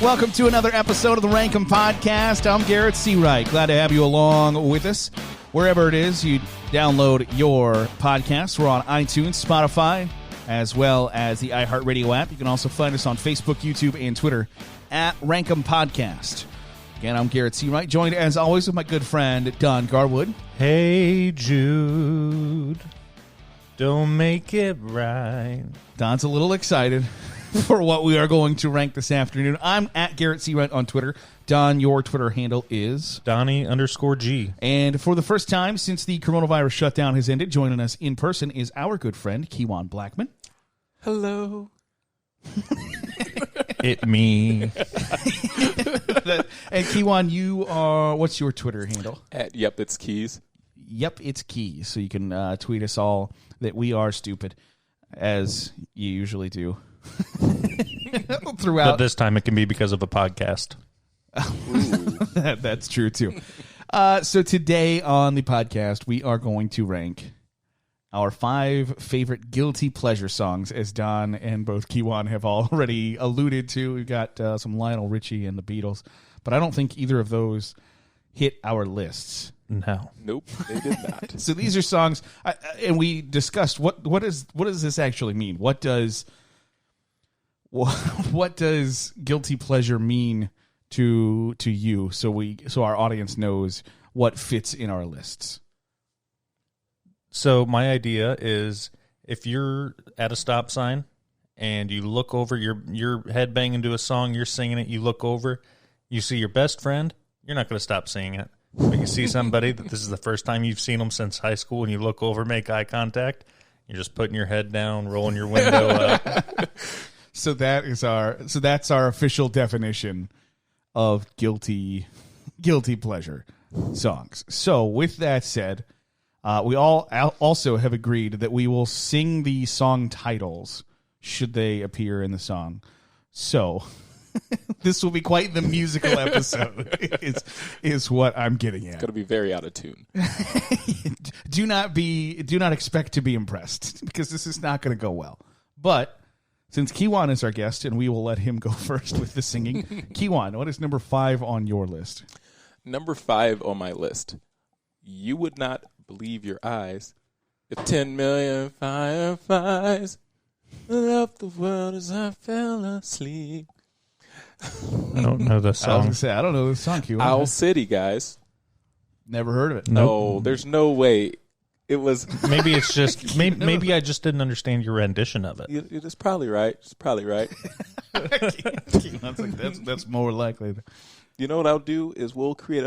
Welcome to another episode of the RankEmPodcast. I'm Garrett Seawright. Glad to have you along with us. Wherever it is you download your podcasts, we're on iTunes, Spotify, as well as the iHeartRadio app. You can also find us on Facebook, YouTube, and Twitter at RankEmPodcast. Again, I'm Garrett Seawright, joined as always with my good friend Don Garwood. Hey, Jude, don't make it right. Don's a little excited for what we are going to rank this afternoon. I'm at Garrett Seawright on Twitter. Don, your Twitter handle is? Donnie_G. And for the first time since the coronavirus shutdown has ended, joining us in person is our good friend, Keiquan Blackmon. Hello. It me. And Keiquan, you are, what's your Twitter handle? At Yep, It's Keys. Yep, it's Keys. So you can tweet us all that we are stupid, as you usually do. Throughout. But this time it can be because of a podcast. That's true, too. So today on the podcast, we are going to rank our 5 favorite guilty pleasure songs, as Don and both Keiquan have already alluded to. We've got some Lionel Richie and the Beatles, but I don't think either of those hit our lists. No. Nope, they did not. So these are songs, and we discussed what does this actually mean? What does guilty pleasure mean to you? So our audience knows what fits in our lists. So my idea is if you're at a stop sign and you look over, you're headbanging to a song, you're singing it, you look over, you see your best friend, you're not going to stop singing it. But you see somebody that this is the first time you've seen them since high school, and you look over, make eye contact, you're just putting your head down, rolling your window up. So that's our official definition of guilty pleasure songs. So with that said, we all also have agreed that we will sing the song titles should they appear in the song. So this will be quite the musical episode is what I'm getting at. It's going to be very out of tune. Do not expect to be impressed, because this is not going to go well. But since Keiquan is our guest, and we will let him go first with the singing, Keiquan, what is number 5 on your list? Number 5 on my list. You would not believe your eyes if 10 million fireflies left the world as I fell asleep. I don't know the song. I was going to say, I don't know the song, Keiquan. Owl City, guys. Never heard of it. No, there's no way. It was. Maybe it's just maybe I just didn't understand your rendition of it. It's probably right. It's probably right. That's more likely. You know what I'll do is we'll create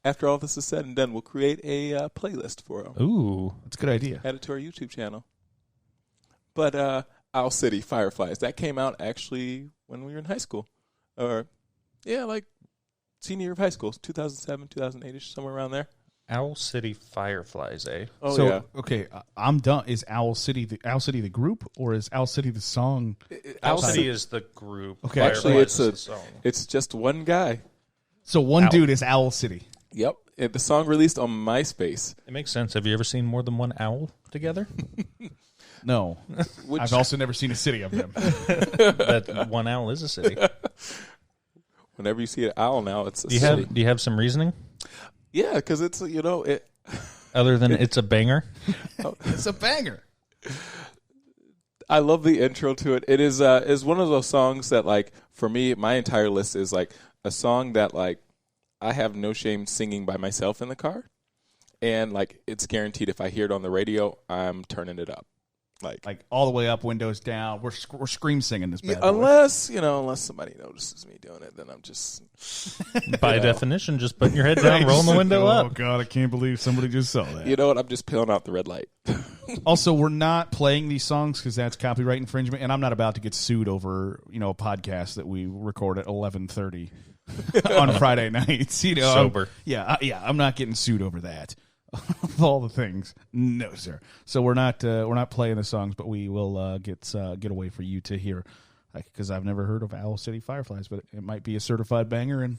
after all this is said and done, we'll create a playlist for them. Ooh, that's a good idea. Add it to our YouTube channel. But Owl City Fireflies, that came out actually when we were in high school. Like senior year of high school, 2007, 2008-ish, somewhere around there. Owl City Fireflies, eh? Oh, so, yeah. Okay, I'm done. Is Owl City the group, or is Owl City the song? Owl City is the group. Okay. Actually, Fireflies is the song. It's just one guy. So one dude is Owl City. Yep. The song released on MySpace. It makes sense. Have you ever seen more than one owl together? No. I've also never seen a city of them. That one owl is a city. Whenever you see an owl now, it's a city. Do you have some reasoning? Yeah, because it's, Other than it's a banger? It's a banger. I love the intro to it. It is one of those songs that, like, for me, my entire list is, like, a song that, like, I have no shame singing by myself in the car. And, like, it's guaranteed if I hear it on the radio, I'm turning it up. Like all the way up, windows down. We're scream singing this bad boy. Unless somebody notices me doing it, then I'm just... By definition, just putting your head down, rolling the window up. Oh, God, I can't believe somebody just saw that. You know what? I'm just peeling out the red light. Also, we're not playing these songs because that's copyright infringement, and I'm not about to get sued over, a podcast that we record at 11:30 on Friday nights. Sober. I'm not getting sued over that. Of all the things, no, sir. So we're not playing the songs, but we will get a way for you to hear, because I've never heard of Owl City Fireflies, but it might be a certified banger, and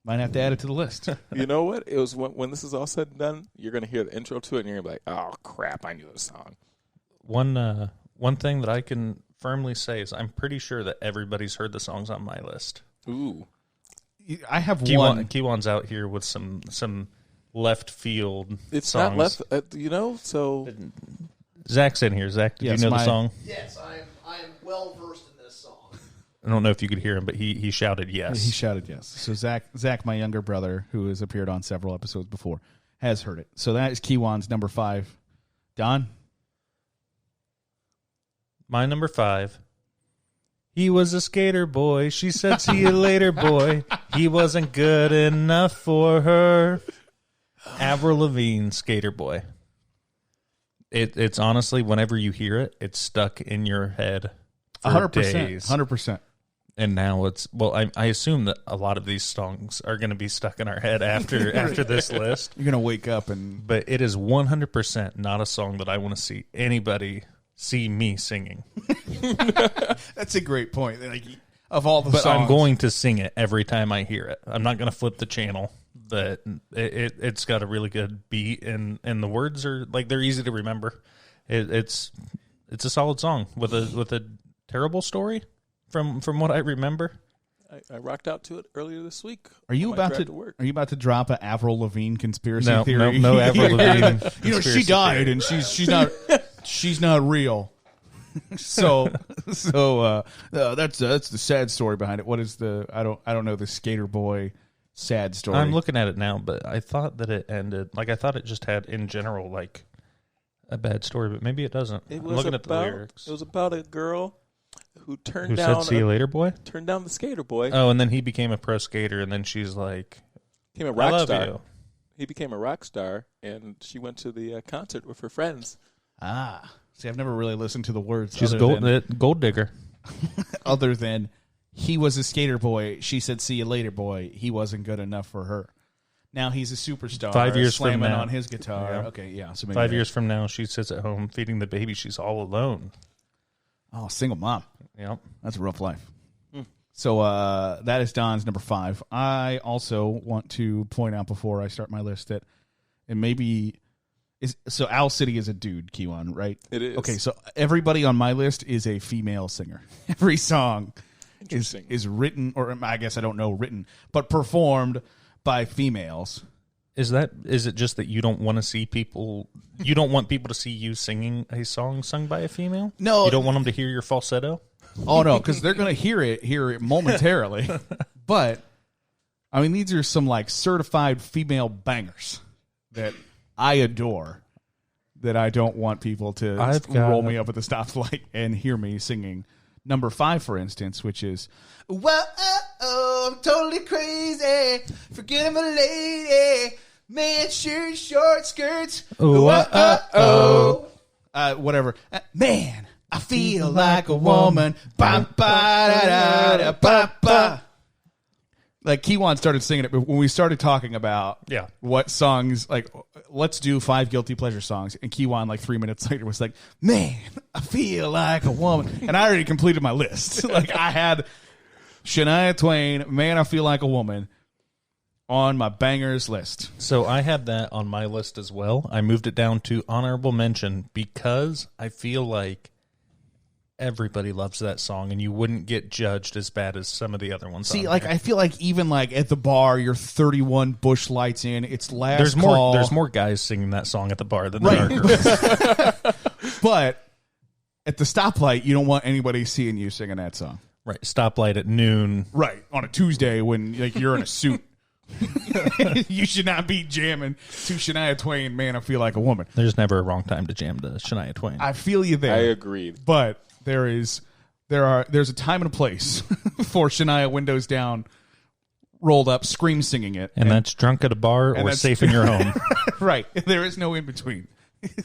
might have to add it to the list. You know what? It was when this is all said and done, you're going to hear the intro to it, and you're going to be like, "Oh crap, I knew this song." One thing that I can firmly say is I'm pretty sure that everybody's heard the songs on my list. Ooh. I have one. Keiquan's out here with some left field It's songs. not left, so... Zach's in here. Zach, did Yes, you know the song? Yes, I am well versed in this song. I don't know if you could hear him, but he shouted yes. He shouted yes. So Zach, my younger brother, who has appeared on several episodes before, has heard it. So that is Keiquan's number 5. Don? My number 5. He was a skater boy. She said, see you later, boy. He wasn't good enough for her. Avril Lavigne, Skater Boy. It's honestly, whenever you hear it, it's stuck in your head for 100%. days. 100%. And now it's, well, I assume that a lot of these songs are going to be stuck in our head after this list. You're going to wake up and... But it is 100% not a song that I want to see anybody see me singing. That's a great point. Like, of all the But songs... I'm going to sing it every time I hear it. I'm not going to flip the channel. But it's got a really good beat, and the words are like they're easy to remember. It's a solid song with a terrible story from what I remember. I rocked out to it earlier this week. Are you about to drop an Avril Lavigne conspiracy theory? No Avril Lavigne. She died and she's not real. so that's the sad story behind it. What is the I don't know the skater boy sad story. I'm looking at it now, but I thought that it ended like I thought it just had in general like a bad story, but maybe it doesn't. I'm looking at the lyrics. It was about a girl who said, "See you later, boy." Turned down the skater boy. Oh, and then he became a pro skater, and then she's like, became a rock I love star. you. He became a rock star, and she went to the concert with her friends. See, I've never really listened to the words. She's a gold digger. Other than he was a skater boy, she said, "See you later, boy." He wasn't good enough for her. Now he's a superstar. 5 years slamming from now. on his guitar. Yeah. Okay, yeah. So maybe 5 years from now, she sits at home feeding the baby. She's all alone. Oh, single mom. Yep. That's a rough life. So that is Don's number 5. I also want to point out before I start my list that it maybe is so Owl City is a dude, Keiquan, right? It is. Okay, so everybody on my list is a female singer. Every song is written, or I guess I don't know written, but performed by females. Is it just that you don't want to see people? You don't want people to see you singing a song sung by a female? No, you don't want them to hear your falsetto. Oh no, because they're gonna hear it momentarily. But I mean, these are some like certified female bangers that I adore. That I don't want people to roll me up at the stoplight and hear me singing. Number 5, for instance, which is, "Whoa, I'm totally crazy. Forget I'm a lady. Man, shirt, short skirts. Whatever. Man, I feel like a woman. Ba, ba, da, da, da, ba, ba." Like, Keiquan started singing it when we started talking about what songs, like, let's do 5 guilty pleasure songs. And Keiquan, like, 3 minutes later was like, "Man, I feel like a woman." And I already completed my list. Like, I had Shania Twain, "Man, I Feel Like a Woman," on my bangers list. So I had that on my list as well. I moved it down to honorable mention because I feel like everybody loves that song, and you wouldn't get judged as bad as some of the other ones. See, like there. I feel like even like at the bar, you're 31 Bush Lights in. It's last call. There's more guys singing that song at the bar than there are girls. But at the stoplight, you don't want anybody seeing you singing that song. Right, stoplight at noon. Right, on a Tuesday when like you're in a suit. You should not be jamming to Shania Twain, "Man, I Feel Like a Woman." There's never a wrong time to jam to Shania Twain. I feel you there. I agreed. But there's a time and a place for Shania windows down, rolled up, scream singing it. And that's drunk at a bar or safe in your home. Right. There is no in between.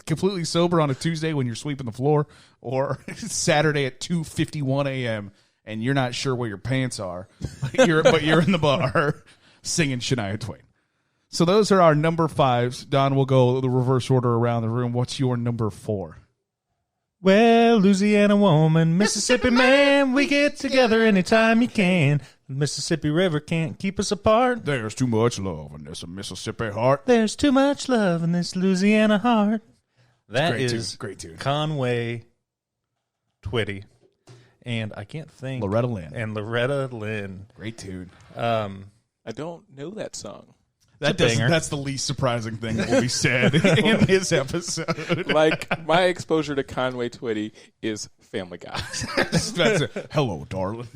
Completely sober on a Tuesday when you're sweeping the floor, or Saturday at 2:51 a.m. and you're not sure where your pants are, but you're in the bar singing Shania Twain. So those are our number 5s. Don, will go the reverse order around the room. What's your number 4? Well, Louisiana woman, Mississippi man, we get together anytime you can. The Mississippi River can't keep us apart. There's too much love in this Mississippi heart. There's too much love in this Louisiana heart. That great is great tune. Conway Twitty. and I can't think. Loretta Lynn. And Loretta Lynn. Great tune. I don't know that song. That's the least surprising thing that will be said in this episode. Like, my exposure to Conway Twitty is Family Guy. That's it. Hello, darling.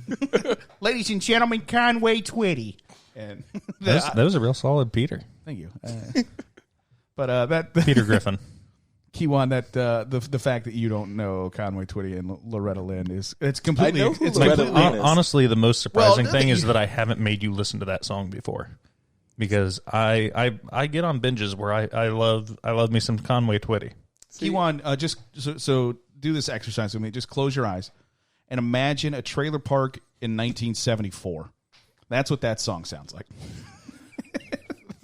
Ladies and gentlemen, Conway Twitty. And That was a real solid Peter. thank you. But that Peter Griffin. Keiquan, that the fact that you don't know Conway Twitty and Loretta Lynn it's completely. I know who it's Loretta completely- Lynn is. Honestly, the most surprising Well, thing is that I haven't made you listen to that song before. Because I get on binges where I love me some Conway Twitty. Keiquan, just so do this exercise with me. Just close your eyes and imagine a trailer park in 1974. That's what that song sounds like.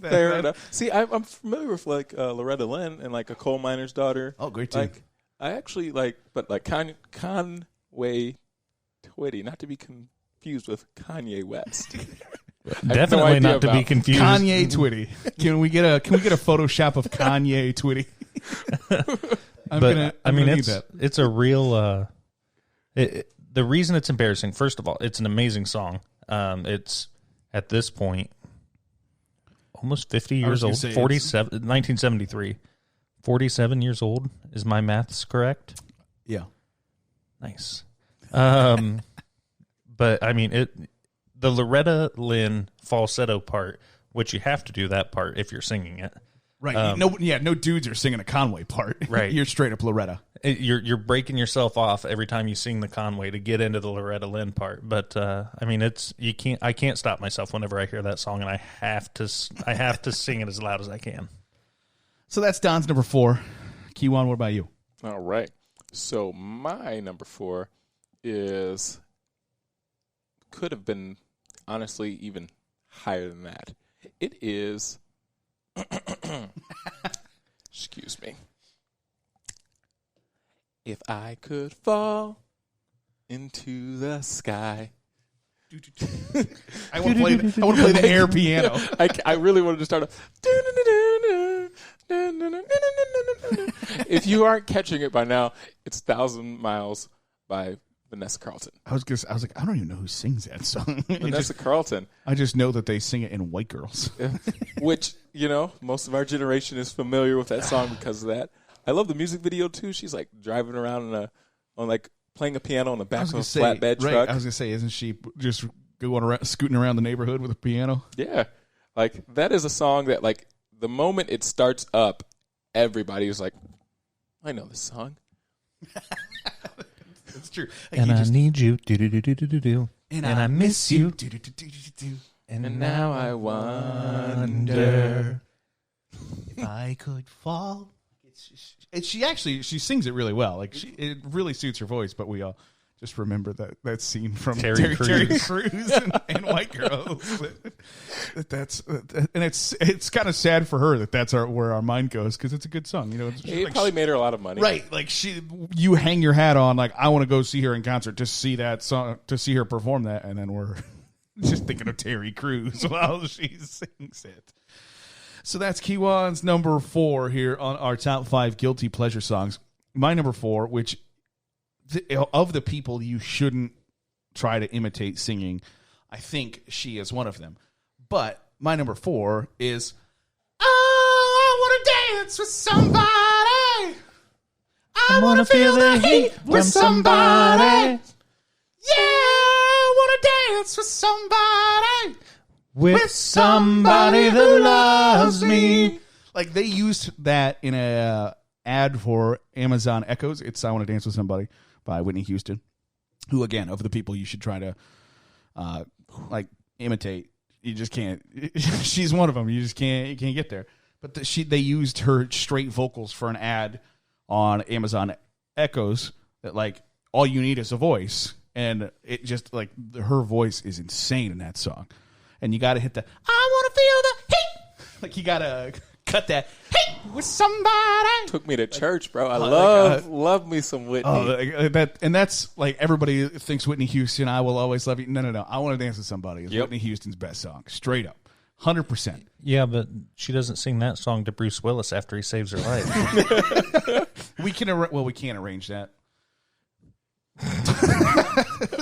Fair enough. See, I'm familiar with like Loretta Lynn and like A Coal Miner's Daughter. Oh, great too. Like, I actually like, but like Conway Twitty, not to be confused with Kanye West. Definitely idea not to be about confused. Kanye Twitty. Can we get a Photoshop of Kanye Twitty? I'm gonna need that. it's a real. The reason it's embarrassing, first of all, it's an amazing song. It's at this point almost 50 years old. 1973. 47 years old. Is my maths correct? Yeah. Nice. But I mean the Loretta Lynn falsetto part, which you have to do that part if you're singing it. Right. No dudes are singing a Conway part. Right. You're straight up Loretta. You're breaking yourself off every time you sing the Conway to get into the Loretta Lynn part. But I mean, I can't stop myself whenever I hear that song, and I have to sing it as loud as I can. So that's Don's number 4. Keiquan, what about you? All right. So my number 4 could have been honestly even higher than that. It is. Excuse me. If I could fall into the sky. I want to play the air piano. I really wanted to start off. If you aren't catching it by now, it's 1,000 Miles by Vanessa Carlton. I was like, I don't even know who sings that song. Vanessa Carlton. I just know that they sing it in White Girls. Which, most of our generation is familiar with that song because of that. I love the music video too. She's like driving around on like playing a piano on the back of a flatbed truck. I was gonna say, isn't she just going around, scooting around the neighborhood with a piano? Yeah, like that is a song that like the moment it starts up, everybody was like, "I know this song." It's true. And I need you, do, and I miss you, And now I wonder if I could fall. She sings it really well. Like it really suits her voice. But we all just remember that scene from Terry Crews and White Girls. And it's kind of sad for her that's where our mind goes because it's a good song. it like probably made her a lot of money, right? Like you hang your hat on. Like I want to go see her in concert to see that song, to see her perform that, and then we're just thinking of Terry Crews while she sings it. So that's Keiquan's number 4 here on our top 5 guilty pleasure songs. My number 4, which of the people you shouldn't try to imitate singing, I think she is one of them. But my number 4 is I want to dance with somebody. I want to feel the heat with somebody. Yeah, I want to dance with somebody. With somebody that loves me. Like they used that in a ad for Amazon Echoes. It's I Want to Dance with Somebody by Whitney Houston, who again, of the people you should try to imitate. You just can't. She's one of them. You can't get there. But they used her straight vocals for an ad on Amazon Echoes that like all you need is a voice, and it just like her voice is insane in that song. And you got to hit the I want to feel the heat. Like you got to cut that heat with somebody. Took me to church, bro. I love me some Whitney. Oh, that's like everybody thinks Whitney Houston. I will always love you. No. I Want to Dance with Somebody is Whitney Houston's best song, straight up, 100%. Yeah, but she doesn't sing that song to Bruce Willis after he saves her life. We can't arrange that.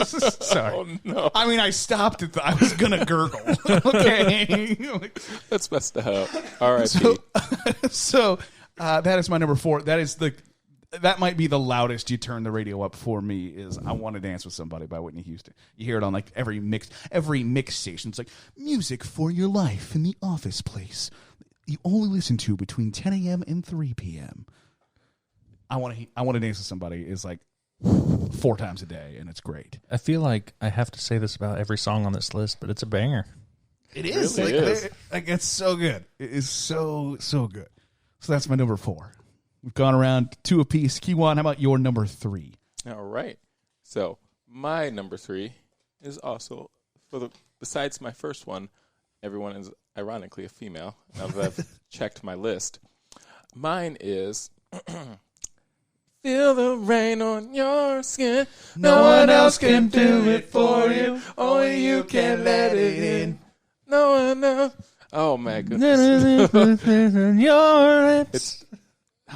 Sorry. Oh, no. I mean, I stopped it. I was going to gurgle. Okay. That's messed up. R.I.P. So that is my number 4. That might be the loudest you turn the radio up for me is I Want to Dance with Somebody by Whitney Houston. You hear it on like every mix station. It's like music for your life in the office place. You only listen to between 10 a.m. and 3 p.m. I want to dance with somebody is like 4 times a day, and it's great. I feel like I have to say this about every song on this list, but it's a banger. It is. Really is. Like it's so good. It is so good. So that's my number 4. We've gone around 2 apiece. Keiquan, how about your number 3? All right. So my number 3 is also besides my first one, everyone is ironically a female. Now that I've checked my list, mine is Feel the rain on your skin. No one else can do it for you. Only you can let it in. No one else. Oh my goodness.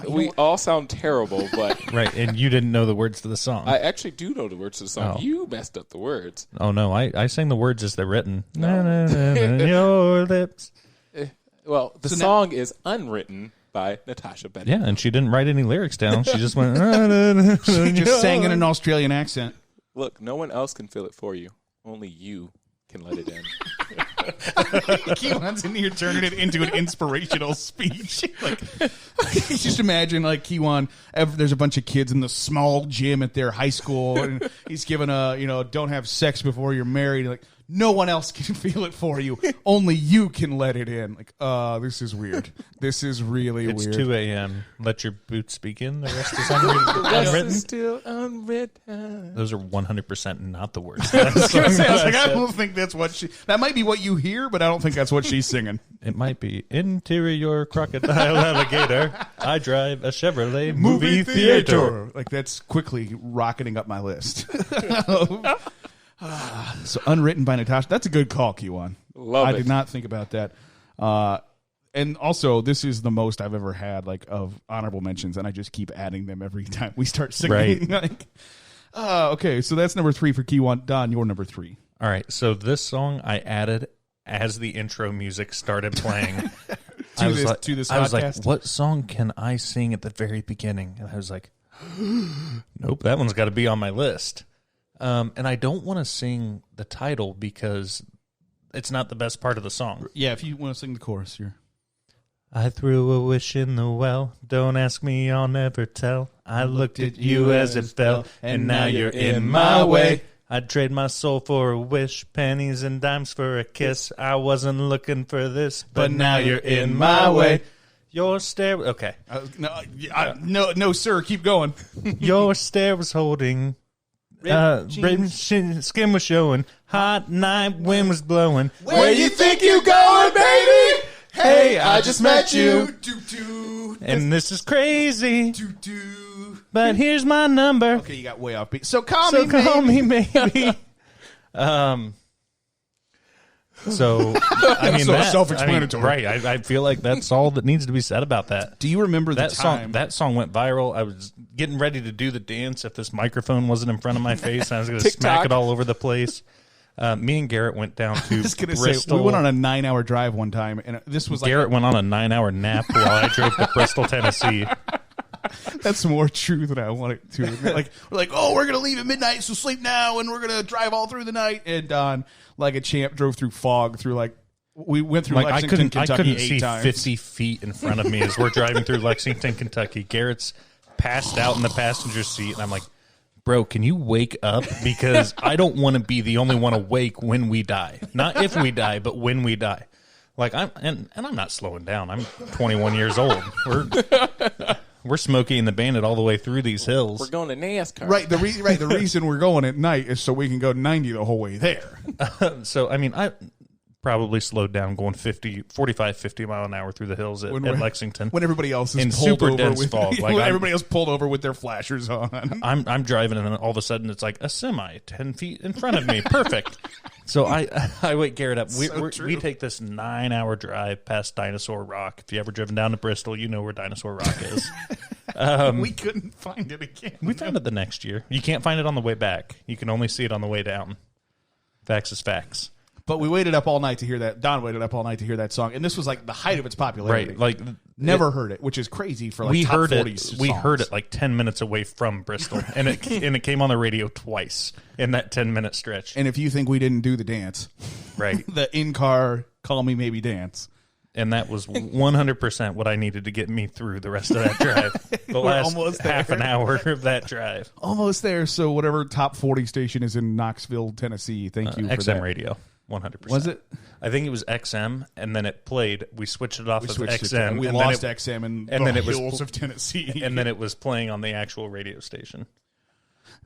We all sound terrible, but Right, and you didn't know the words to the song. I actually do know the words to the song. Oh. You messed up the words. Oh, no, I sang the words as they're written. No. Your lips. Well, the song is unwritten by Natasha Bennett. Yeah, and she didn't write any lyrics down. She just went... She just sang in an Australian accent. Look, no one else can feel it for you. Only you can let it in. Keiquan's in here turning it into an inspirational speech. Like, just imagine, like, Keiquan, there's a bunch of kids in the small gym at their high school, and he's giving don't have sex before you're married. Like, no one else can feel it for you. Only you can let it in. Like, this is weird. This is really It's weird. 2 a.m. Let your boots begin. The rest is The rest unwritten. is still unwritten. Those are 100% not the words. I was gonna say, I don't think that's what that might be what you hear, but I don't think that's what she's singing. It might be interior crocodile alligator. I drive a Chevrolet movie theater. Like, that's quickly rocketing up my list. So Unwritten by Natasha. That's a good call, Keiquan. Love I it. did not think about that. And also, this is the most I've ever had, like, of honorable mentions, and I just keep adding them every time we start singing. Right. Okay, so that's number 3 for Keiquan. Don, your number 3. All right, so this song I added as the intro music started playing. To this I was like, podcast? what song can I sing at the very beginning? And I was like, nope, that one's got to be on my list. And I don't want to sing the title because it's not the best part of the song. Yeah, if you want to sing the chorus here. I threw a wish in the well. Don't ask me, I'll never tell. I looked at you as it fell, and now you're in my way. I'd trade my soul for a wish, pennies and dimes for a kiss. I wasn't looking for this, but now you're in my way. Your stare... Okay. No, sir, keep going. Your stare was holding... skin was showing. Hot night, wind was blowing. Where you think you going, baby? Hey, I just met you. And this is crazy. But here's my number. Okay, you got way off beat. So call me maybe. So I mean, So self-explanatory. right? I feel like that's all that needs to be said about that. Do you remember That the song? time? That song went viral. I was getting ready to do the dance if this microphone wasn't in front of my face. I was going to smack TikTok. it all over the place. Me and Garrett went down to I was gonna Bristol. say, we went on a 9-hour drive one time, and this was like Garrett went on a 9-hour nap while I drove to Bristol, Tennessee. that's more true than I want it to admit. Like, we're like, oh, we're gonna leave at midnight, so sleep now, and we're gonna drive all through the night. And Don, like a champ, drove through fog through we went through Like Lexington, I Kentucky couldn't 8 see times. 50 feet in front of me as we're driving through Lexington, Kentucky. Garrett's passed out in the passenger seat, and I'm like, bro, can you wake up? Because I don't want to be the only one awake when we die. Not if we die, but when we die. Like I'm not slowing down. I'm 21 years old. We're Smokey and the Bandit all the way through these hills. We're going to NASCAR. Right. The reason we're going at night is so we can go 90 the whole way there. So I mean, I probably slowed down going 45, 50 mile an hour through the hills at Lexington. When everybody else is in pulled super over dense with fog. Like when everybody else pulled over with their flashers on. I'm driving, and then all of a sudden it's like a semi 10 feet in front of me. Perfect. So I wake Garrett up. We take this 9-hour drive past Dinosaur Rock. If you ever driven down to Bristol, you know where Dinosaur Rock is. We couldn't find it again. We found it the next year. You can't find it on the way back. You can only see it on the way down. Facts is facts. But we waited up all night to hear that. Don waited up all night to hear that song, and this was like the height of its popularity. Right, like never heard it, which is crazy for like we top heard 40 it. songs. We heard it like 10 minutes away from Bristol, and it came on the radio twice in that 10-minute stretch. And if you think we didn't do the dance, Right, the in-car call me maybe dance, and that was 100% what I needed to get me through the rest of that drive. The last almost half there. an hour of that drive. almost there. So whatever top 40 station is in Knoxville, Tennessee, thank you for XM that. radio, 100%. Was it? I think it was XM, and then it played. We switched it off We of switched XM. it. We and lost then it, XM in and the then it was hills of Tennessee. and then it was playing on the actual radio station.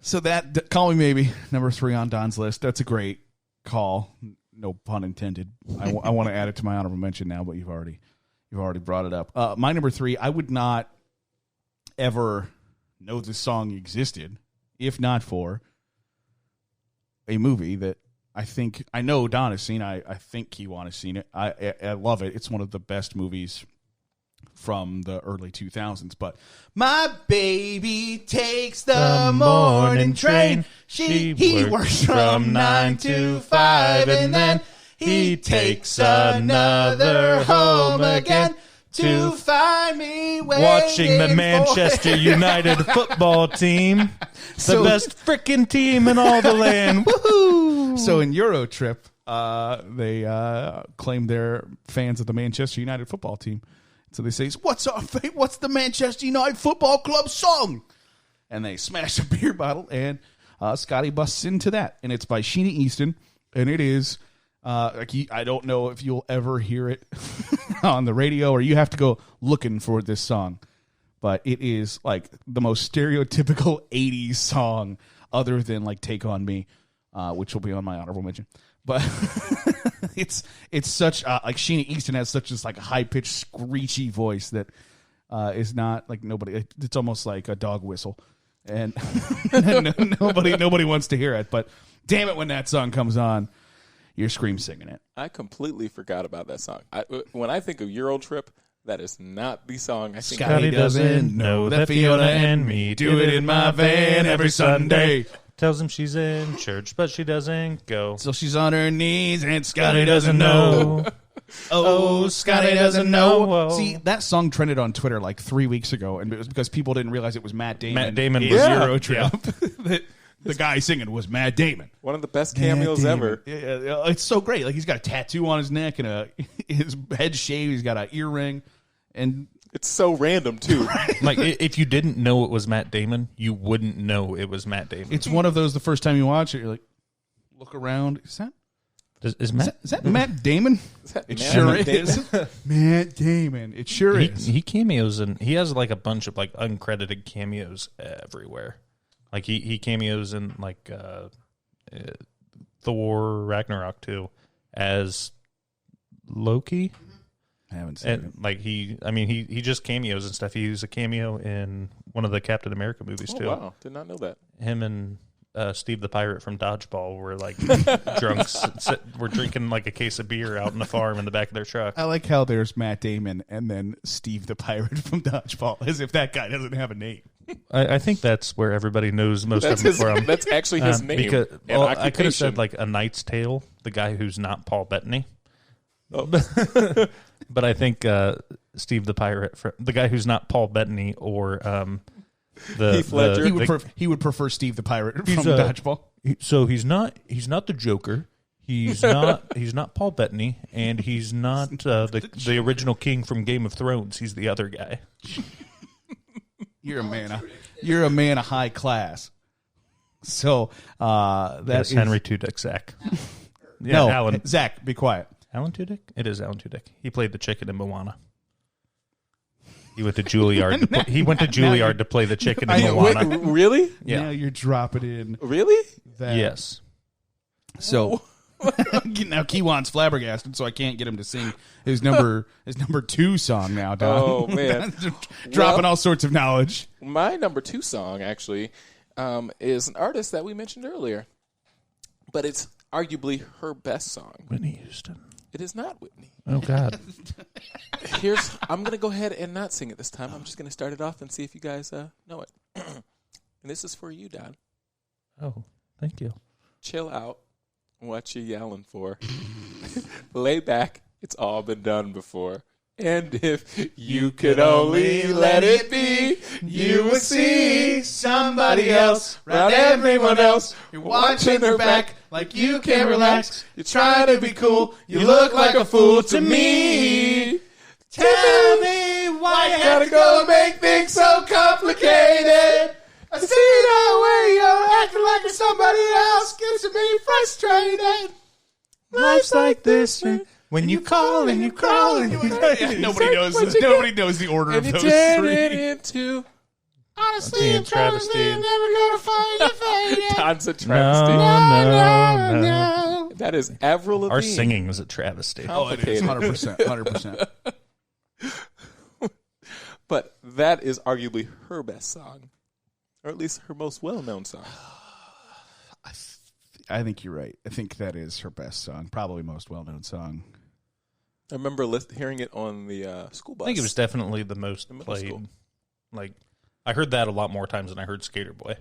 So that Call Me Maybe, number 3 on Don's list. That's a great call. No pun intended. I want to add it to my honorable mention now, but you've already brought it up. My number 3, I would not ever know this song existed if not for a movie that I know Don has seen. I think Keiquan has seen it. I love it. It's one of the best movies from the early 2000s. But my baby takes the morning train. He works from 9 to 5, and then he takes another home again to find me waiting Watching the for Manchester him. United football team, So- the best freaking team in all the land. Woohoo! So in Eurotrip, they claim they're fans of the Manchester United football team. So they say, what's the Manchester United Football Club song? And they smash a beer bottle, and Scotty busts into that. And it's by Sheena Easton, and it is, I don't know if you'll ever hear it on the radio, or you have to go looking for this song. But it is like the most stereotypical 80s song other than like Take On Me, which will be on my honorable mention. But it's such like Sheena Easton has such this like high pitched screechy voice that is not like nobody. It's almost like a dog whistle, and nobody wants to hear it. But damn it, when that song comes on, you're scream singing it. I completely forgot about that song. When I think of Euro Trip, that is not the song I think. Scotty doesn't know that Fiona and me do it in my van every Sunday. Tells him she's in church, but she doesn't go. So she's on her knees, and Scotty doesn't know. Oh, Scotty doesn't know. Whoa. See, that song trended on Twitter like 3 weeks ago, and it was because people didn't realize it was Matt Damon. Matt Damon in was Euro Trip. The guy singing was Matt Damon. One of the best cameos Matt ever. Damon. Yeah, it's so great. Like he's got a tattoo on his neck and his head shaved. He's got an earring, and It's so random too. Like, if you didn't know it was Matt Damon, you wouldn't know it was Matt Damon. it's one of those. The first time you watch it, you're like, look around. Is that Matt Damon? It sure is. Matt Damon. It sure is. He cameos, and he has like a bunch of like uncredited cameos everywhere. Like he cameos in like Thor Ragnarok 2 as Loki. I haven't seen And like he just cameos and stuff. He was a cameo in one of the Captain America movies Oh, too. wow, did not know that. Him and Steve the Pirate from Dodgeball were like drunks. We're drinking like a case of beer out in the farm in the back of their truck. I like how there's Matt Damon and then Steve the Pirate from Dodgeball, as if that guy doesn't have a name. I think that's where everybody knows most of them from. That's actually his name. Because and I could have said occupation. like A Knight's Tale, the guy who's not Paul Bettany. Oh. But I think Steve the Pirate, the guy who's not Paul Bettany, or the Heath Ledger. He would prefer Steve the Pirate from He's, Dodgeball. So he's not the Joker. He's not Paul Bettany, and he's not the original king from Game of Thrones. He's the other guy. You're a man of high class. So That's Henry Tudyk, Zach. Yeah, no, Alan. Zach, be quiet. Alan Tudyk? It is Alan Tudyk. He played the chicken in Moana. He went to Juilliard. He went to Juilliard to play the chicken in Moana. Wait, really? Yeah. Now you're dropping in Really? that. Yes. So now Keiquan's flabbergasted, so I can't get him to sing his number 2 song now, Don. Oh, man. Dropping Well- all sorts of knowledge. My number 2 song, actually, is an artist that we mentioned earlier. But it's arguably her best song. Whitney Houston. It is not Whitney. Oh, God. I'm going to go ahead and not sing it this time. I'm just going to start it off and see if you guys know it. And this is for you, Don. Oh, thank you. Chill out. What you yelling for? Lay back. It's all been done before. And if you could only let it be, you would see somebody else around everyone else. You're watching her back like you can't relax. You're trying to be cool. You look like a fool to me. Tell me why you gotta go and make things so complicated. I see that way you're acting like somebody else. Gets me frustrated. Life's like this. When you call and you crawl and you... Nobody knows the order And of you those turn three. it into... Honestly, I'm travesty. Never gonna find you faded. Don's a No, travesty. no. That is Avril Lavigne. Our singing was a travesty. Oh, it is Complicated. 100%. But that is arguably her best song. Or at least her most well-known song. I think you're right. I think that is her best song, probably most well-known song. I remember hearing it on the school bus. I think it was definitely the most middle played. school. Like, I heard that a lot more times than I heard Skater Boy.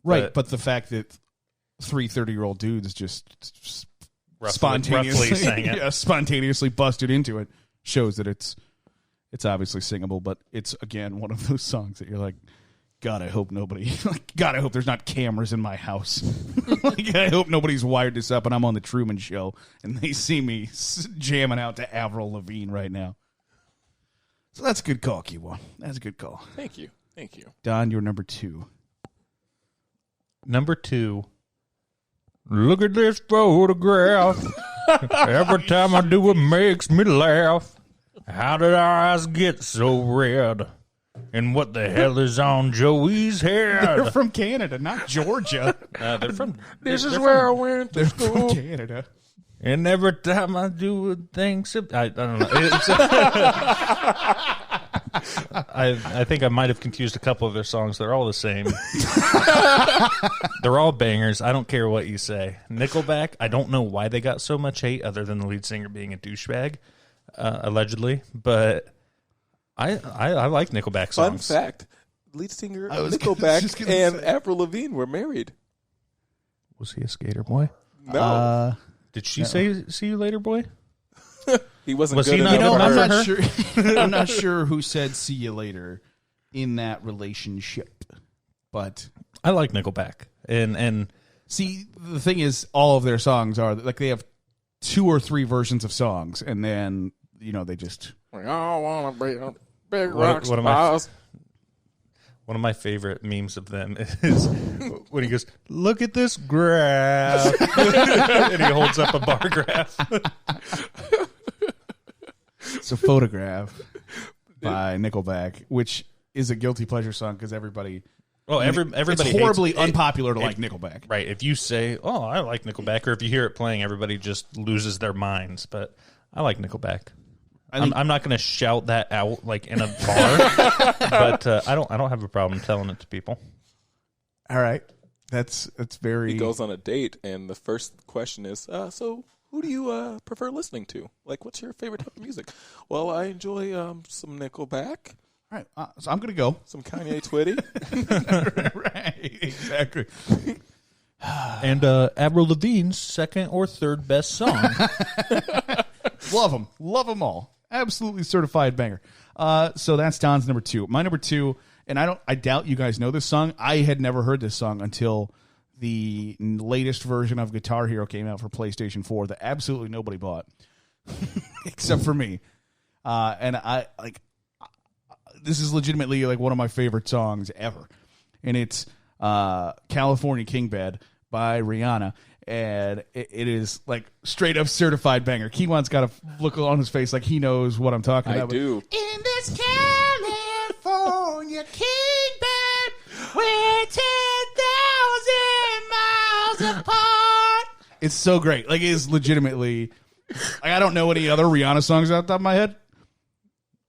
Right, but the fact that 3 30-year-old dudes just Roughly sang it. spontaneously busted into it shows that it's obviously singable, but it's, again, one of those songs that you're like, God, I hope God, I hope there's not cameras in my house. I hope nobody's wired this up and I'm on the Truman Show and they see me jamming out to Avril Lavigne right now. So that's a good call, Keiquan. That's a good call. Thank you. Don, you're number 2. Number 2. Look at this photograph. Every time I do it makes me laugh. How did our eyes get so red? And what the hell is on Joey's head? They're from Canada, not Georgia. They're from. This is where I went to They're school. from Canada. And every time I do it, things. I don't know. I think I might have confused a couple of their songs. They're all the same. They're all bangers. I don't care what you say. Nickelback, I don't know why they got so much hate other than the lead singer being a douchebag, allegedly. But I like Nickelback Fun songs. fact, lead singer I of was Nickelback just gonna and say. Avril Lavigne were married. Was he a skater boy? No, Did she say "see you later, boy"? he wasn't was good he not enough. good I'm for not her? sure. I'm not sure who said "see you later" in that relationship, but I like Nickelback, and see, the thing is, all of their songs are like they have 2 or 3 versions of songs, and then they just We all want to be a big What- rock what am I- stars. one of my favorite memes of them is when he goes, "Look at this graph," and he holds up a bar graph. it's a photograph by Nickelback, which is a guilty pleasure song because everybody. Oh, everybody It's hates horribly it. unpopular to like Nickelback. Right. If you say, "Oh, I like Nickelback," or if you hear it playing, everybody just loses their minds. But I like Nickelback. I'm not going to shout that out like in a bar, but I don't have a problem telling it to people. All right, that's very. He goes on a date, and the first question is, so who do you prefer listening to? Like, what's your favorite type of music? Well, I enjoy some Nickelback, All right, so I'm going to go. some Kanye Twitty. Right, exactly. And Avril Lavigne's second or third best song. Love them all. Absolutely certified banger. So that's Don's number 2. My number 2, and I doubt you guys know this song. I had never heard this song until the latest version of Guitar Hero came out for PlayStation 4 that absolutely nobody bought, except for me. And I like this is legitimately like one of my favorite songs ever, and it's California King Bed by Rihanna. And it is like straight up certified banger. Keiquan's got a look on his face like he knows what I'm talking I about. do. In this California king bed, we're 10,000 miles apart. It's so great. Like, it is legitimately. Like, I don't know any other Rihanna songs out the top of my head.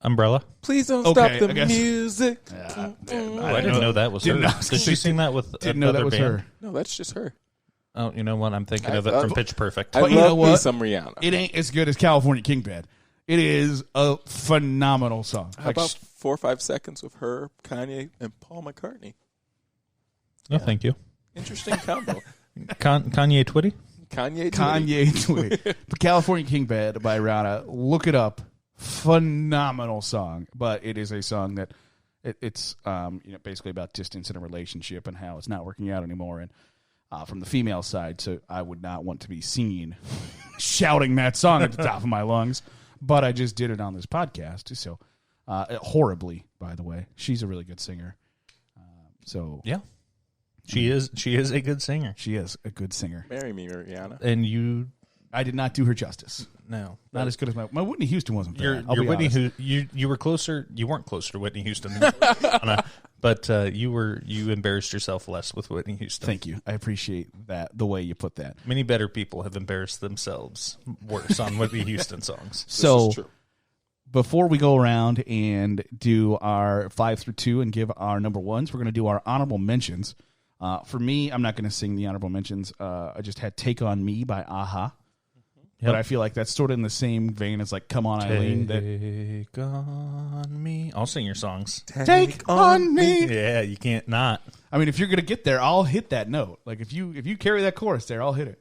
Umbrella. Please don't Okay, stop I the guess. music. Oh, I didn't know that was her. Didn't know- Did she sing that with Didn't know that another was band? her. No, that's just her. Oh, you know what? I'm thinking of it from Pitch Perfect. I But you know love me what? some Rihanna. It ain't as good as California King Bed. It is a phenomenal song. How about 4 or 5 seconds with her, Kanye, and Paul McCartney? No, thank you. Interesting combo. Kanye Twitty? Kanye. Twitty. The California King Bed by Rihanna. Look it up. Phenomenal song. But it is a song that it's basically about distance in a relationship and how it's not working out anymore. And from the female side, so I would not want to be seen shouting that song at the top of my lungs. But I just did it on this podcast. So horribly, by the way. She's a really good singer. Yeah. She is a good singer. She is a good singer. Marry me, Rihanna. And I did not do her justice. no. Not as good as my Whitney Houston wasn't bad. I'll Your be Whitney honest. you were closer. You weren't closer to Whitney Houston, but you embarrassed yourself less with Whitney Houston. Thank you. I appreciate that, the way you put that. Many better people have embarrassed themselves worse on Whitney Houston songs. So This is true. before we go around and do our 5 through 2 and give our number ones, we're going to do our honorable mentions. For me, I'm not going to sing the honorable mentions. I just had Take On Me by Aha. Yep. But I feel like that's sort of in the same vein as like Come On Eileen. Take on me. I'll sing your songs. Take on me. Yeah, you can't not. I mean, if you're going to get there, I'll hit that note. Like if you carry that chorus there, I'll hit it.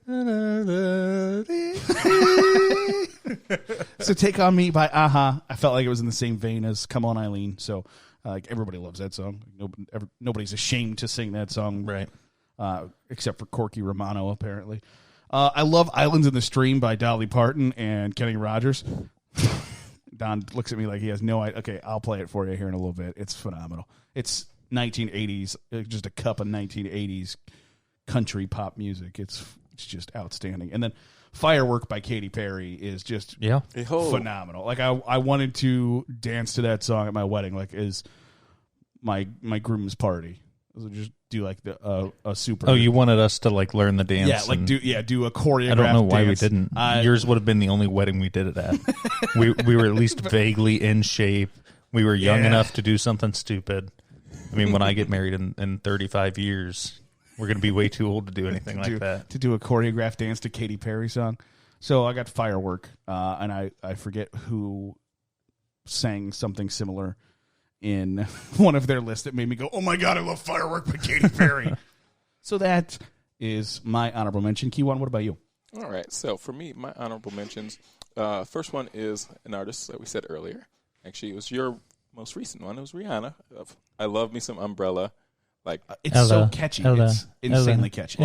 So Take On Me by Aha. I felt like it was in the same vein as Come On Eileen. So everybody loves that song. Nobody's ashamed to sing that song, Right. Except for Corky Romano, apparently. I love Islands in the Stream by Dolly Parton and Kenny Rogers. Don looks at me like he has no idea. Okay, I'll play it for you here in a little bit. It's phenomenal. It's 1980s, just a cup of 1980s country pop music. It's just outstanding. And then Firework by Katy Perry is just phenomenal. Like I wanted to dance to that song at my wedding, like is my groom's party. So just do like a super. Oh, you wanted us to like learn the dance? Yeah, like do a choreographed. I don't know why dance. we didn't. Yours would have been the only wedding we did it at. we were at least vaguely in shape. We were young enough to do something stupid. I mean, when I get married in 35 years, we're going to be way too old to do anything like that. To do a choreographed dance to Katy Perry song. So I got Firework, and I forget who sang something similar in one of their lists that made me go, oh my God, I love Firework by Katy Perry. So that is my honorable mention. Keiquan, what about you? All right. So for me, my honorable mentions, first one is an artist that we said earlier. Actually, it was your most recent one. It was Rihanna. I love me some Umbrella. Like It's so catchy. It's insanely catchy.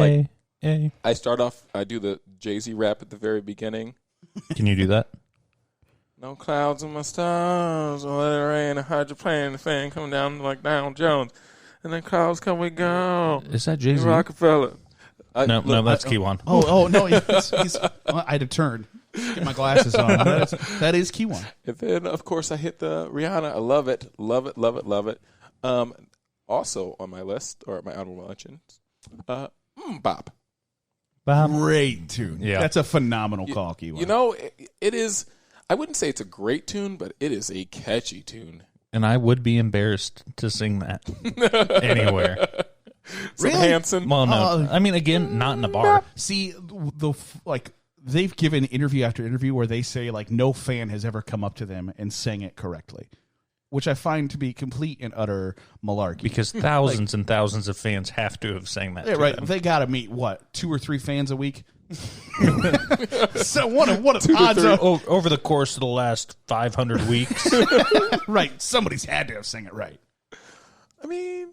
Like, I start off, I do the Jay-Z rap at the very beginning. Can you do that? No clouds in my stars, or let it rain, a hydroplane, the fan coming down like Down Jones. And then clouds come, we go. Is that Jay-Z? Rockefeller. No, that's Keiquan. Oh, no, he's I had to turn. Get my glasses on. That is Keiquan. And then, of course, I hit the Rihanna. I love it. Love it, love it, love it. Also on my list, or my honorable mentions, Bop. Great tune. Yeah. That's a phenomenal call, Keiquan. You know, it is, I wouldn't say it's a great tune, but it is a catchy tune. And I would be embarrassed to sing that anywhere. Some Hanson. Well, no. I mean, again, not in a bar. See, they've given interview after interview where they say, like, no fan has ever come up to them and sang it correctly, which I find to be complete and utter malarkey. Because thousands and thousands of fans have to have sang that. Yeah, to right. them. They got to meet, 2 or 3 fans a week? So what odds are... Over the course of the last 500 weeks. Right. Somebody's had to have sang it right. I mean,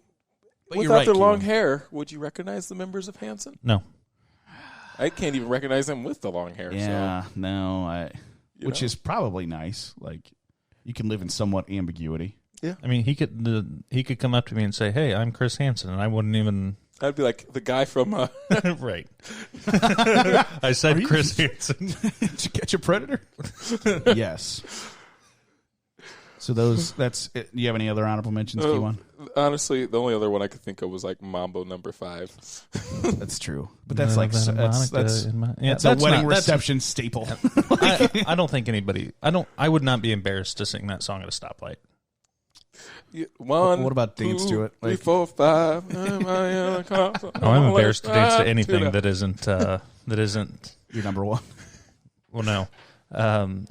But you're without right, their long Keiquan. hair, would you recognize the members of Hanson? No. I can't even recognize them with the long hair. Yeah, So, no. Which is probably nice. Like, you can live in somewhat ambiguity. I mean, he could come up to me and say, "Hey, I'm Chris Hansen," and I wouldn't even. I'd be like the guy from... Right. I said Chris Hansen. Did you catch a predator? Yes. So that's it. Do you have any other honorable mentions, Keiquan? Honestly, the only other one I could think of was like Mambo number 5. That's true. But that's like that's a that's wedding not- reception staple. I don't think anybody. I would not be embarrassed to sing that song at a stoplight. 1. What about dance to it? 3, Like- 4, 5. I'm embarrassed to dance to anything that isn't. Your number one. Well, no.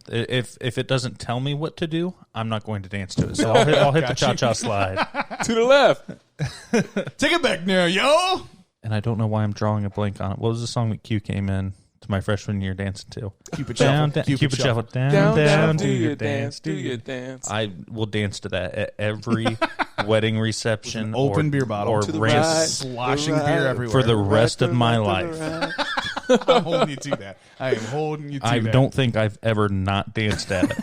If it doesn't tell me what to do, I'm not going to dance to it. So I'll hit the cha-cha slide. To the left. Take it back now, yo. And I don't know why I'm drawing a blank on it. What was the song that Q came in to my freshman year dancing to? Cupid Down, shuffle. down, Cupid shuffle. Down, Down, down, do your dance, do your your dance. I will dance to that at every wedding reception. Open or, beer bottle. Or To the rant right. Sloshing Right. beer everywhere. for the rest Right of my to the life. right. I'm holding you to that. I am holding you to I that. don't think I've ever not danced at it.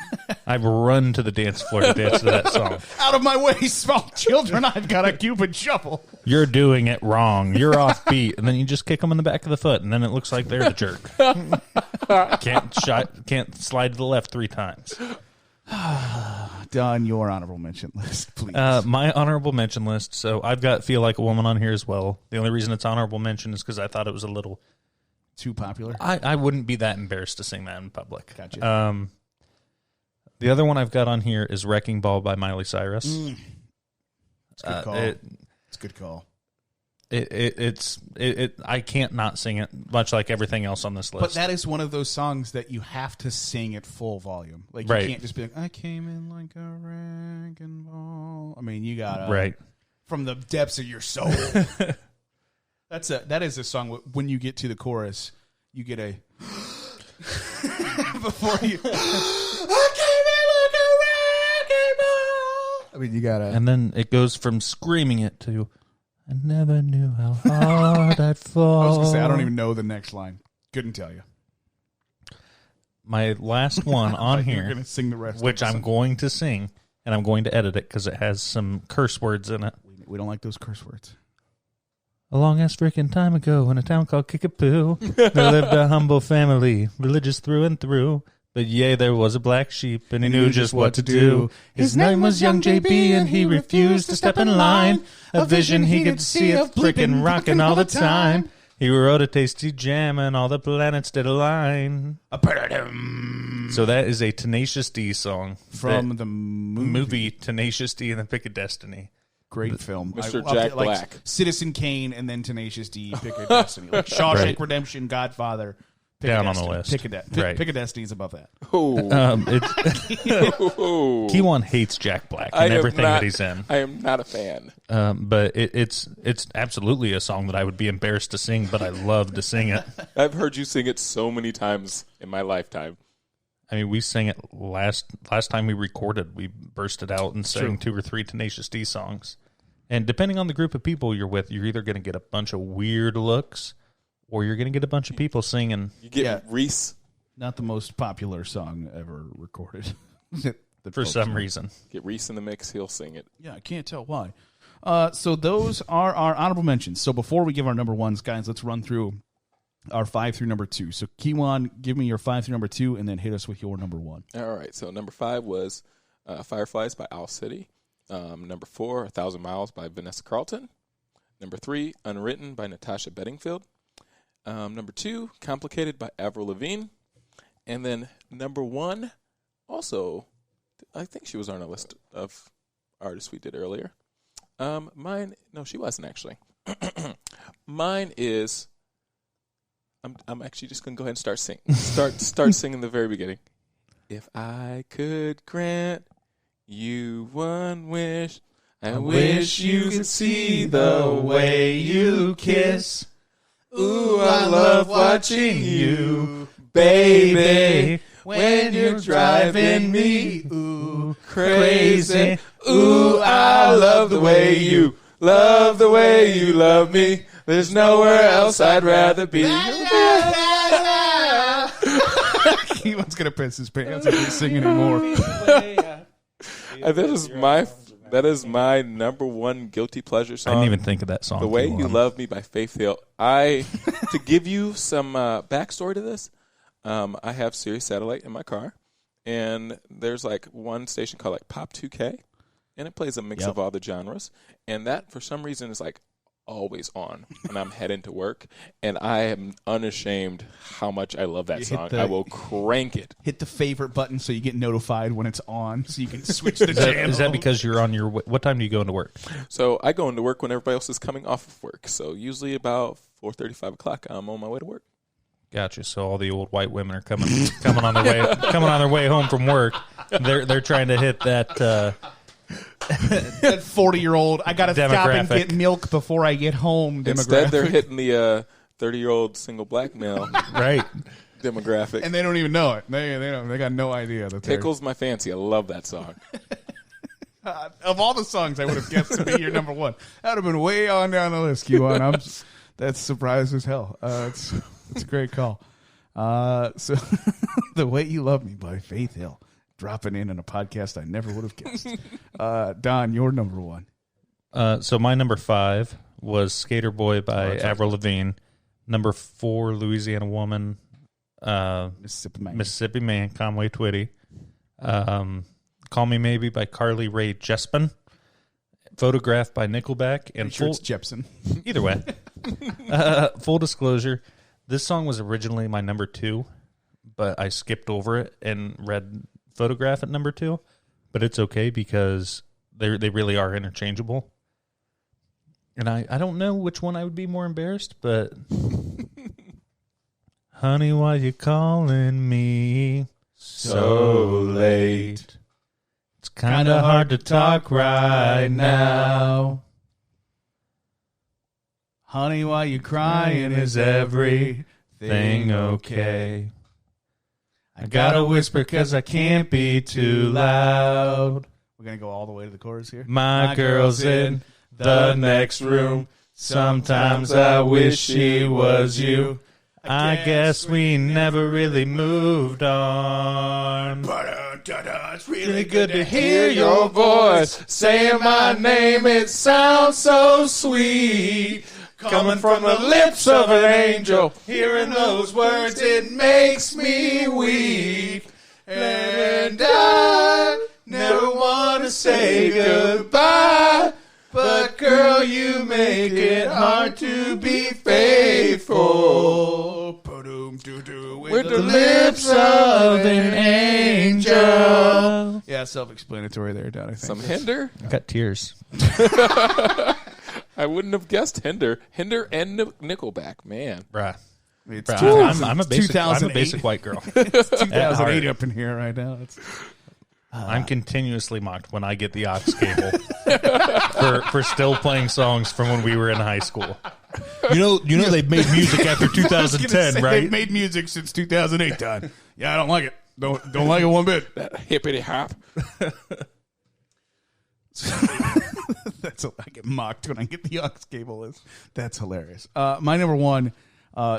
I've run to the dance floor to dance to that song. Out of my way, small children. I've got a Cupid shuffle. You're doing it wrong. You're off beat, and then you just kick them in the back of the foot, and then it looks like they're the jerk. Can't slide to the left 3 times. Done your honorable mention list, please. My honorable mention list. So I've got "Feel Like a Woman" on here as well. The only reason it's honorable mention is because I thought it was a little. Too popular. I wouldn't be that embarrassed to sing that in public. Gotcha. The other one I've got on here is "Wrecking Ball" by Miley Cyrus. It's a good call. It's a good call. I can't not sing it, much like everything else on this list. But that is one of those songs that you have to sing at full volume. Like you Right. can't just be like, I came in like a wrecking ball. I mean, you gotta right. from the depths of your soul. That is a song. When you get to the chorus, you get a before you. I came in like a wrecking ball. I mean, you gotta. And then it goes from screaming it to, I never knew how hard I'd fall. I was gonna say I don't even know the next line. Couldn't tell you. My last one on Like, you're here, gonna sing the rest, which of the I'm song. going to sing, and I'm going to edit it because it has some curse words in it. We don't like those curse words. A long ass freaking time ago in a town called Kickapoo, there lived a humble family, religious through and through. But yea, there was a black sheep, and he knew just what to do. His name was Young JB, and he refused to step in line. A vision he could see of bleeping rockin' all the time. He wrote a tasty jam, and all the planets did align. So that is a Tenacious D song From that the movie Tenacious D and the Pick of Destiny. Great film. Mr. I- Jack like Black. Citizen Kane and then Tenacious D, Pick of Destiny. Like Shawshank Right. Redemption, Godfather. Pick Down of on the Destiny. list. Pick of, Right. Pick of Destiny is above that. Oh. Keiquan hates Jack Black I and am everything not- that he's in. I am not a fan. But it's absolutely a song that I would be embarrassed to sing, but I love to sing it. I've heard you sing it so many times in my lifetime. I mean, we sang it last time we recorded. We bursted out and sang 2 or 3 Tenacious D songs. And depending on the group of people you're with, you're either going to get a bunch of weird looks or you're going to get a bunch of people singing. You get Yeah. Reese. Not the most popular song ever recorded. For some reason. Get Reese in the mix. He'll sing it. Yeah, I can't tell why. So those are our honorable mentions. So before we give our number ones, guys, let's run through our 5 through number 2. So Keiquan, give me your 5 through number 2, and then hit us with your number 1. All right. So number 5 was Fireflies by Owl City. Number 4, 1,000 Miles by Vanessa Carlton. Number 3, Unwritten by Natasha Bedingfield. Number 2, Complicated by Avril Lavigne. And then number 1, also, I think she was on a list of artists we did earlier. Mine, no, she wasn't actually. Mine is, I'm actually just going to go ahead and start singing. Start singing the very beginning. If I could grant you one wish, I wish you could see the way you kiss. Ooh, I love watching you, baby, when you're driving me, ooh, crazy. Ooh, I love the way you love me. There's nowhere else I'd rather be. Keiquan's going to piss his pants if we sing anymore. That is my number 1 guilty pleasure song. I didn't even think of that song. The Way Keiquan. You Love Me by Faith Hill. To give you some backstory to this, I have Sirius Satellite in my car, and there's like one station called like Pop 2K, and it plays a mix of all the genres, and that for some reason is like always on when I'm heading to work, and I am unashamed how much I love that song. I will crank it. Hit the favorite button so you get notified when it's on, so you can switch the channel. Is that because you're on your? What time do you go into work? So I go into work when everybody else is coming off of work. So usually about 4:30, 5 o'clock, I'm on my way to work. Gotcha. So all the old white women are coming on their way home from work. They're trying to hit that. That 40-year-old, I got to stop and get milk before I get home demographic. Instead, they're hitting the 30-year-old single black male right demographic. And they don't even know it. They got no idea. That Tickles My Fancy. I love that song. Of all the songs I would have guessed to be your number one, that would have been way on down the list, Keiquan. That's surprised as hell. It's a great call. So, The Way You Love Me by Faith Hill. Dropping in a podcast I never would have guessed. Don, your number one. So my number 5 was Skater Boy by Avril Lavigne. Number 4, Louisiana Woman, Mississippi Man, Conway Twitty. Call Me Maybe by Carly Rae Jepsen. Photograph by Nickelback. And sure it's Jepsen. Either way. Full disclosure, this song was originally my number 2, but I skipped over it and read Photograph at number 2, but it's okay because they really are interchangeable. And I don't know which one I would be more embarrassed, but honey, why you calling me so late? It's kind of hard to talk right now. Honey, why you crying? Is everything okay? I gotta whisper cause I can't be too loud. We're gonna go all the way to the chorus here. My girl's in the next room. Sometimes I wish she was you. I guess we never really moved on. But it's Really good to hear your voice saying my name. It sounds so sweet. Coming from the lips of an angel, hearing those words, it makes me weak. And I never want to say goodbye, but girl, you make it hard to be faithful. With the lips of an angel. Yeah, self-explanatory there, Don, I think. Some Hinder? I got tears. I wouldn't have guessed Hinder. Hinder and Nickelback, man. Bruh. It's I'm a basic white girl. 2008 up in here right now. I'm continuously mocked when I get the aux cable for still playing songs from when we were in high school. You know they've made music after 2010, right? They've made music since 2008, Don. Yeah, I don't like it. Don't like it one bit. That hippity hop. I get mocked when I get the aux cable. That's hilarious. My number one,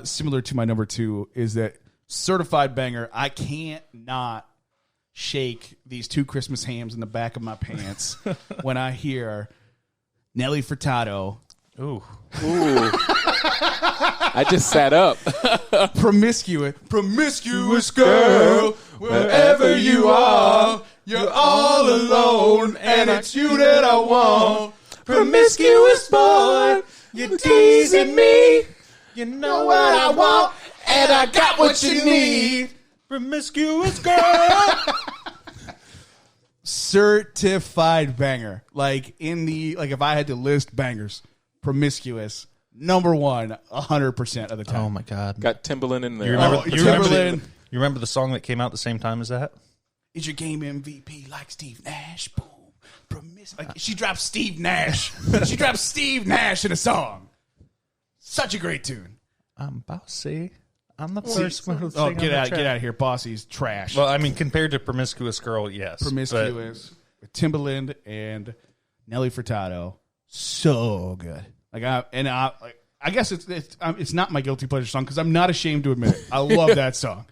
similar to my number 2, is that certified banger. I can't not shake these 2 Christmas hams in the back of my pants when I hear Nelly Furtado. Ooh. I just sat up. Promiscuous girl, wherever you are, you're all alone, and it's you that I want. Promiscuous boy, you're teasing me. You know what I want, and I got what you need. Promiscuous girl. Certified banger. If I had to list bangers, Promiscuous, number 1, 100% of the time. Oh my God. Got Timbaland in there. You remember the song that came out the same time as that? Is your game MVP like Steve Nash? Boom. She dropped Steve Nash. She dropped Steve Nash in a song. Such a great tune. I'm bossy. I'm the first one. Get out of here. Bossy's trash. Well, I mean, compared to Promiscuous Girl, yes. Promiscuous with Timbaland and Nelly Furtado. So good. I guess it's not my guilty pleasure song because I'm not ashamed to admit it. I love that song.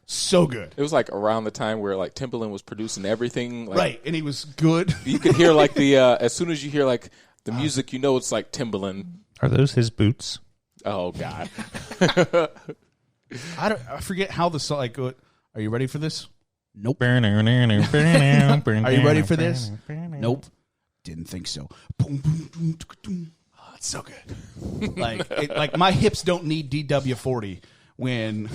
So good. It was around the time where Timbaland was producing everything. Right, and he was good. You could hear as soon as you hear the music, it's Timbaland. Are those his boots? Oh God. I forget how the song Are you ready for this? Nope. Are you ready for this? Nope. Didn't think so. Boom, boom, boom, boom. Oh, it's so good. Like my hips don't need DW40 when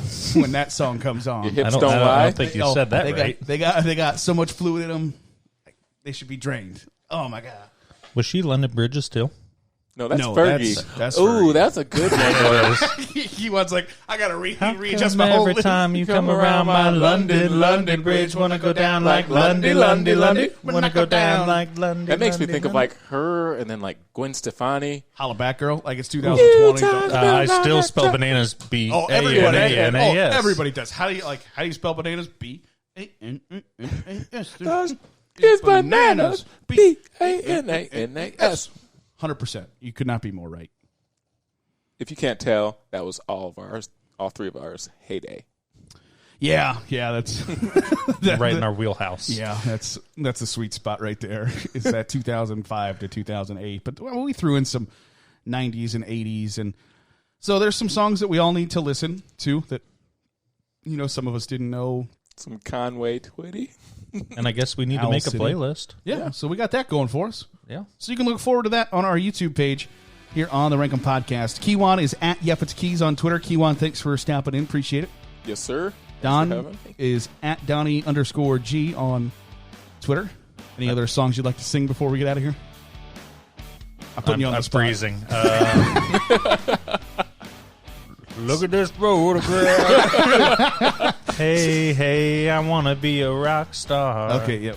that song comes on. Your hips I don't lie. don't think you said that right. They got so much fluid in them, they should be drained. Oh my god. Was she London Bridges too? No, that's No, Fergie. that's Ooh, Fergie. that's a good one. He was like, I gotta readjust Come my whole every time you come around my London Bridge, wanna go down like London. Wanna go down like London. That makes me think of like her and then like Gwen Stefani. Holla back, girl. Like it's 2020. I still spell bananas Oh, everybody. B-A-N-A-N-A-S. Everybody does. How do you spell bananas? B-A-N-A-N-A-S. It's bananas. B-A-N-A-N-A-S. 100%. You could not be more right. If you can't tell, that was all three of ours heyday. Yeah, that's Right in our wheelhouse. Yeah, that's a sweet spot right there. Is that 2005 to 2008? But we threw in some 90s and 80s, and so there's some songs that we all need to listen to that some of us didn't know. Some Conway Twitty. And I guess we need to Owl make a City. playlist. Yeah, so we got that going for us. Yeah. So you can look forward to that on our YouTube page here on the RankEm Podcast. Keiquan is at YepIt'sKeys on Twitter. Keiquan, thanks for stopping in. Appreciate it. Yes, sir. Don is at Donnie_G on Twitter. Any other songs you'd like to sing before we get out of here? I'm putting you on the spot. freezing. Look at this photograph. Hey, I want to be a rock star. Okay, yeah,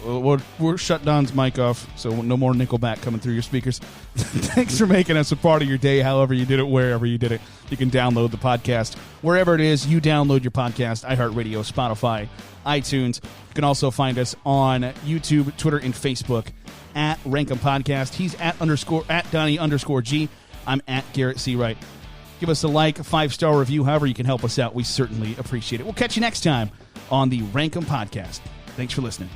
we're shut Don's mic off, so no more Nickelback coming through your speakers. Thanks for making us a part of your day, however you did it, wherever you did it. You can download the podcast wherever it is you download your podcast, iHeartRadio, Spotify, iTunes. You can also find us on YouTube, Twitter, and Facebook at RankEm Podcast. He's at Donnie_G. I'm at Garrett C. Wright. Give us a like, a 5-star review, however you can help us out. We certainly appreciate it. We'll catch you next time on the RankEm Podcast. Thanks for listening.